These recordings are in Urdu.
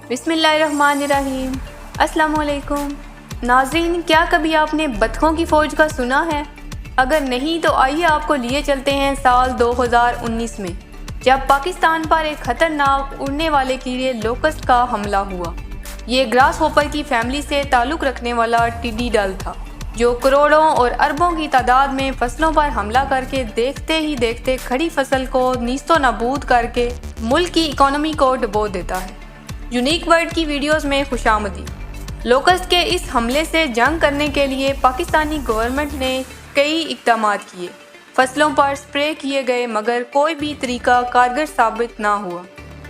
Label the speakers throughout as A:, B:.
A: بسم اللہ الرحمن الرحیم۔ السلام علیکم ناظرین، کیا کبھی آپ نے بطخوں کی فوج کا سنا ہے؟ اگر نہیں تو آئیے آپ کو لیے چلتے ہیں سال 2019 میں، جب پاکستان پر ایک خطرناک اڑنے والے کیڑے لوکسٹ کا حملہ ہوا۔ یہ گراس ہوپر کی فیملی سے تعلق رکھنے والا ٹڈی دل تھا، جو کروڑوں اور اربوں کی تعداد میں فصلوں پر حملہ کر کے دیکھتے ہی دیکھتے کھڑی فصل کو نیست و نابود کر کے ملک کی اکانومی کو ڈبو دیتا ہے۔ یونیک ورلڈ کی ویڈیوز میں خوش آمدید۔ لوکسٹ کے اس حملے سے جنگ کرنے کے لیے پاکستانی گورنمنٹ نے کئی اقدامات کیے، فصلوں پر سپرے کیے گئے، مگر کوئی بھی طریقہ کارگر ثابت نہ ہوا۔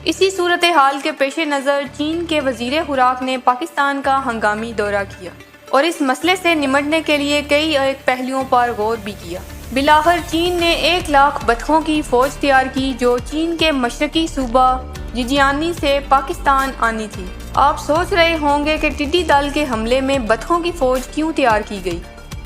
A: اسی صورتحال کے پیش نظر چین کے وزیر خوراک نے پاکستان کا ہنگامی دورہ کیا اور اس مسئلے سے نمٹنے کے لیے کئی ایک پہلوؤں پر غور بھی کیا۔ بالآخر چین نے 1 لاکھ بطخوں کی فوج تیار کی، جو چین کے مشرقی صوبہ جیجیانی سے پاکستان آنی تھی۔ آپ سوچ رہے ہوں گے کہ ٹڈی دل کے حملے میں بطخوں کی فوج کیوں تیار کی گئی؟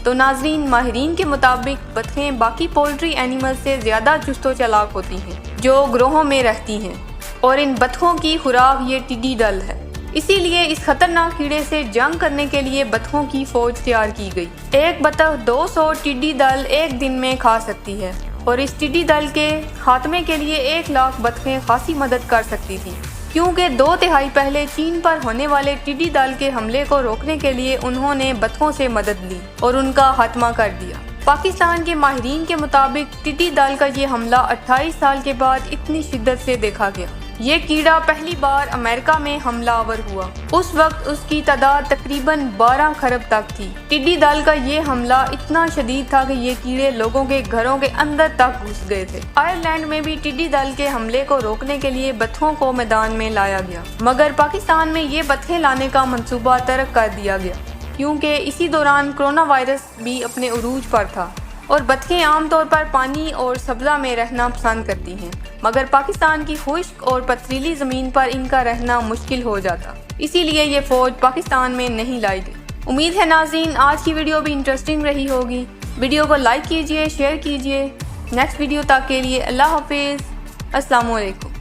A: تو ناظرین، ماہرین کے مطابق بطخیں باقی پولٹری اینیمل سے زیادہ چست و چالاک ہوتی ہیں، جو گروہوں میں رہتی ہیں، اور ان بطخوں کی خوراک یہ ٹڈی دل ہے۔ اسی لیے اس خطرناک کیڑے سے جنگ کرنے کے لیے بطخوں کی فوج تیار کی گئی۔ ایک بطخ 200 ٹڈی دل ایک دن میں کھا سکتی ہے، اور اس ٹڈی دل کے خاتمے کے لیے 1 لاکھ بطخیں خاصی مدد کر سکتی تھیں، کیونکہ 2 دہائی پہلے چین پر ہونے والے ٹڈی دل کے حملے کو روکنے کے لیے انہوں نے بطخوں سے مدد لی اور ان کا خاتمہ کر دیا۔ پاکستان کے ماہرین کے مطابق ٹڈی دل کا یہ حملہ 28 سال کے بعد اتنی شدت سے دیکھا گیا۔ یہ کیڑا پہلی بار امریکہ میں حملہ آور ہوا۔ اس وقت اس کی تعداد تقریباً 12 کھرب تک تھی۔ ٹڈی دل کا یہ حملہ اتنا شدید تھا کہ یہ کیڑے لوگوں کے گھروں کے اندر تک گھس گئے تھے۔ آئرلینڈ میں بھی ٹڈی دل کے حملے کو روکنے کے لیے بطخوں کو میدان میں لایا گیا، مگر پاکستان میں یہ بطخیں لانے کا منصوبہ ترک کر دیا گیا، کیونکہ اسی دوران کرونا وائرس بھی اپنے عروج پر تھا، اور بطخیں عام طور پر پانی اور سبزہ میں رہنا پسند کرتی ہیں، مگر پاکستان کی خشک اور پتھریلی زمین پر ان کا رہنا مشکل ہو جاتا، اسی لیے یہ فوج پاکستان میں نہیں لائی گئی۔ امید ہے ناظرین آج کی ویڈیو بھی انٹرسٹنگ رہی ہوگی۔ ویڈیو کو لائک کیجئے، شیئر کیجئے۔ نیکسٹ ویڈیو تک کے لیے اللہ حافظ۔ السلام علیکم۔